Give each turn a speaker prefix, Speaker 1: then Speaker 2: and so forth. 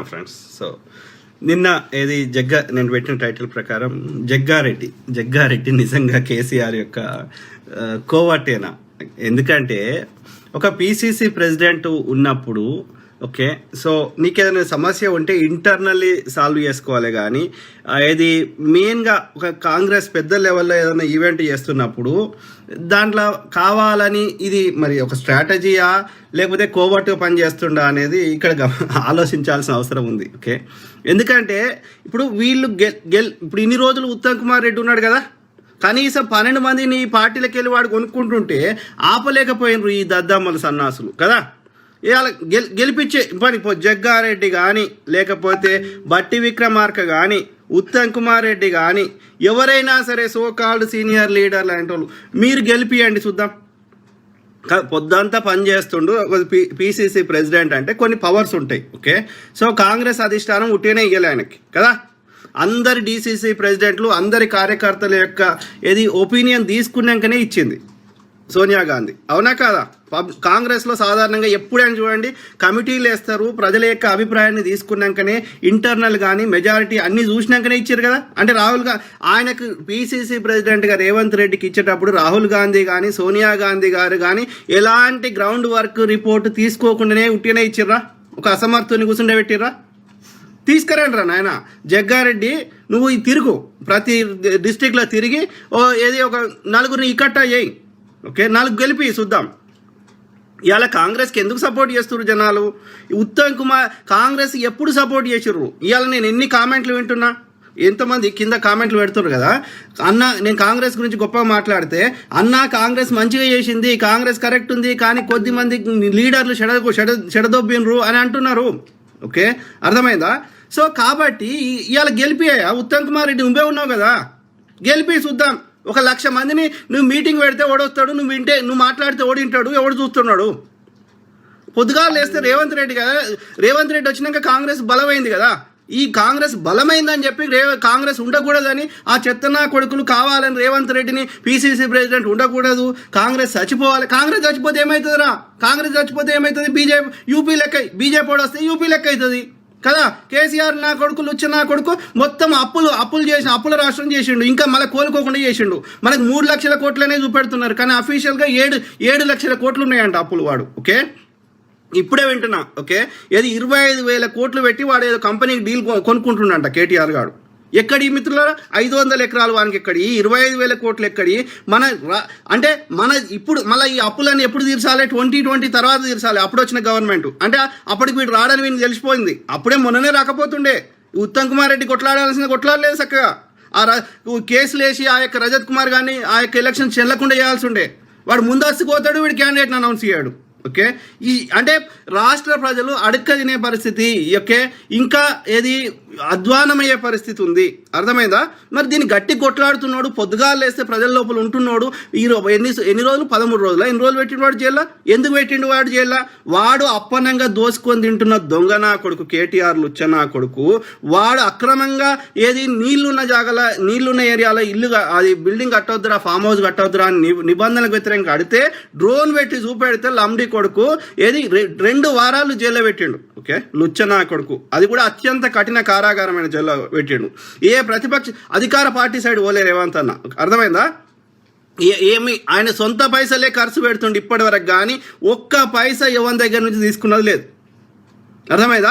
Speaker 1: Friends, so నిన్న ఏది నేను పెట్టిన టైటిల్ ప్రకారం జగ్గారెడ్డి నిజంగా కేసీఆర్ యొక్క కోవటేనా? ఎందుకంటే ఒక పిసిసి ప్రెసిడెంట్ ఉన్నప్పుడు ఓకే, సో నీకేదైనా సమస్య ఉంటే ఇంటర్నల్లీ సాల్వ్ చేసుకోవాలి. కానీ ఏది మెయిన్గా ఒక కాంగ్రెస్ పెద్ద లెవెల్లో ఏదైనా ఈవెంట్ చేస్తున్నప్పుడు దాంట్లో కావాలని ఇది మరి ఒక స్ట్రాటజీయా లేకపోతే కోవర్ట్గా పనిచేస్తుండా అనేది ఇక్కడ ఆలోచించాల్సిన అవసరం ఉంది. ఓకే, ఎందుకంటే ఇప్పుడు వీళ్ళు ఇప్పుడు ఇన్ని రోజులు ఉత్తమ్ కుమార్ రెడ్డి ఉన్నాడు కదా, కనీసం 12 మందిని పార్టీలకు వెళ్ళి వాడు కొనుక్కుంటుంటే ఆపలేకపోయినరు ఈ దద్దమ్మల సన్నాసులు కదా. ఇవాళ గెలిపించే పని జగ్గారెడ్డి కానీ లేకపోతే బట్టి విక్రమార్క కానీ ఉత్తమ్ కుమార్ రెడ్డి కానీ ఎవరైనా సరే సో కాల్డ్ సీనియర్ లీడర్ లాంటి వాళ్ళు మీరు గెలిపియండి చూద్దాం. పొద్దంతా పనిచేస్తుండు పిసిసి ప్రెసిడెంట్ అంటే కొన్ని పవర్స్ ఉంటాయి. ఓకే, సో కాంగ్రెస్ అధిష్టానం ఉట్టినే ఇయ్యలే ఆయనకి కదా. అందరి డిసిసి ప్రెసిడెంట్లు అందరి కార్యకర్తల యొక్క ఏది ఒపీనియన్ తీసుకున్నాకనే ఇచ్చింది సోనియా గాంధీ, అవునా కాదా? కాంగ్రెస్లో సాధారణంగా ఎప్పుడైనా చూడండి కమిటీలు వేస్తారు, ప్రజల యొక్క అభిప్రాయాన్ని తీసుకున్నాకనే ఇంటర్నల్ కానీ మెజారిటీ అన్ని చూసినాకనే ఇచ్చారు కదా. అంటే ఆయనకు పిసిసి ప్రెసిడెంట్గా రేవంత్ రెడ్డికి ఇచ్చేటప్పుడు రాహుల్ గాంధీ కానీ సోనియా గాంధీ గారు కానీ ఎలాంటి గ్రౌండ్ వర్క్ రిపోర్ట్ తీసుకోకుండానే ఉట్టినే ఇచ్చిర్రా? ఒక అసమర్థుని కూర్చుండబెట్టిర్రా? తీసుకురండి రా నాయన. జగ్గారెడ్డి నువ్వు తిరుగు, ప్రతి డిస్టిక్లో తిరిగి ఏది ఒక 4 ఇకట్టా చేయి. ఓకే, 4 గెలిపి చూద్దాం. ఇవాళ కాంగ్రెస్కి ఎందుకు సపోర్ట్ చేస్తున్నారు జనాలు? ఉత్తమ్ కుమార్ కాంగ్రెస్ ఎప్పుడు సపోర్ట్ చేసిర్రు? ఇవాళ నేను ఎన్ని కామెంట్లు వింటున్నా, ఎంతమంది కింద కామెంట్లు పెడుతున్నారు కదా. అన్న నేను కాంగ్రెస్ గురించి గొప్పగా మాట్లాడితే అన్న కాంగ్రెస్ మంచిగా చేసింది, కాంగ్రెస్ కరెక్ట్ ఉంది, కానీ కొద్దిమంది లీడర్లు చెడదొబ్బినరు అని అంటున్నారు. ఓకే, అర్థమైందా? సో కాబట్టి ఇవాళ గెలిపియా ఉత్తమ్ కుమార్ రెడ్డి, నువ్వే ఉన్నావు కదా, గెలిపి చూద్దాం. 1,00,000 మందిని నువ్వు మీటింగ్ పెడితే ఓడొస్తాడు, నువ్వు మాట్లాడితే ఓడింటాడు, ఎవడు చూస్తున్నాడు? పొద్దుగా లేస్తే రేవంత్ రెడ్డి వచ్చినాక కాంగ్రెస్ బలమైంది కదా. ఈ కాంగ్రెస్ బలమైందని చెప్పి కాంగ్రెస్ ఉండకూడదని ఆ చెత్తనా కొడుకులు కావాలని రేవంత్ రెడ్డిని పిసిసి ప్రెసిడెంట్ ఉండకూడదు, కాంగ్రెస్ చచ్చిపోవాలి. కాంగ్రెస్ చచ్చిపోతే ఏమవుతుందిరా? కాంగ్రెస్ చచ్చిపోతే ఏమవుతుంది? యూపీ లెక్క, బీజేపీ వస్తే యూపీ లెక్క అవుతుంది కదా. కేసీఆర్ నా కొడుకులు వచ్చి నా కొడుకు మొత్తం అప్పులు చేసి అప్పుల రాష్ట్రం చేసిండు, ఇంకా మళ్ళీ కోలుకోకుండా చేసిండు. మనకు 3 లక్షల కోట్లనే చూపెడుతున్నారు, కానీ అఫీషియల్గా 7 లక్షల కోట్లు ఉన్నాయంట అప్పులు వాడు. ఓకే, ఇప్పుడే వింటున్నా. ఓకే, ఏది 25,000 కోట్లు పెట్టి వాడు ఏదో కంపెనీకి డీల్ కొనుక్కుంటుండంట కేటీఆర్ గారు. ఎక్కడి మిత్రులారా? 500 ఎకరాలు వానికి ఎక్కడి, 25,000 కోట్లు ఎక్కడి? అంటే మన ఇప్పుడు మళ్ళీ ఈ అప్పులన్నీ ఎప్పుడు తీర్చాలి? 2020 తర్వాత తీర్చాలి. అప్పుడు వచ్చిన గవర్నమెంట్ అంటే అప్పటికి వీడు రాడని వీడిని తెలిసిపోయింది. అప్పుడే మొన్ననే రాకపోతుండే. ఉత్తమ్ కుమార్ రెడ్డి కొట్లాడలేదు చక్కగా. కేసులు వేసి ఆ యొక్క రజత్ కుమార్ కానీ ఆ యొక్క ఎలక్షన్ చెల్లకుండా చేయాల్సి ఉండే. వాడు ముందస్తు పోతాడు, వీడు క్యాండిడేట్ని అనౌన్స్ చేయడు. ఓకే, అంటే రాష్ట్ర ప్రజలు అడుక్క తినే పరిస్థితి, ఓకే, ఇంకా ఏది అధ్వానమయ్యే పరిస్థితి ఉంది. అర్థమైందా? మరి దీన్ని గట్టి కొట్లాడుతున్నాడు, పొద్దుగాలు లేస్తే ప్రజల లోపల ఉంటున్నాడు. ఎన్ని రోజులు? 13 రోజులు. ఎన్ని రోజులు పెట్టిండు వాడు జైల్లో? ఎందుకు పెట్టిండు వాడు జైల్లో? వాడు అప్పనంగా దోసుకొని తింటున్న దొంగ నా కొడుకు కేటీఆర్ లుచ్చ నా కొడుకు. వాడు అక్రమంగా ఏది నీళ్లున్న ఏరియాలో అది బిల్డింగ్ కట్టవద్దురా, ఫామ్ హౌస్ కట్టవద్దురా అని నిబంధనలకు వ్యతిరేకంగా కడితే డ్రోన్ పెట్టి చూపెడితే లంబడి కొడుకు ఏది 2 వారాలు జైల్లో పెట్టిండు. ఓకే, లుచ్చనా కొడుకు. అది కూడా అత్యంత కఠిన కారాగారమైన జైల్లో పెట్టిండు. ఏ ప్రతిపక్ష అధికార పార్టీ సైడ్ ఓలే రేవంత్ అన్న. అర్థమైందా? ఏమి ఆయన సొంత పైసలే ఖర్చు పెడుతుండే ఇప్పటి వరకు, కానీ ఒక్క పైసా ఎవరి దగ్గర నుంచి తీసుకున్నది లేదు. అర్థమైందా?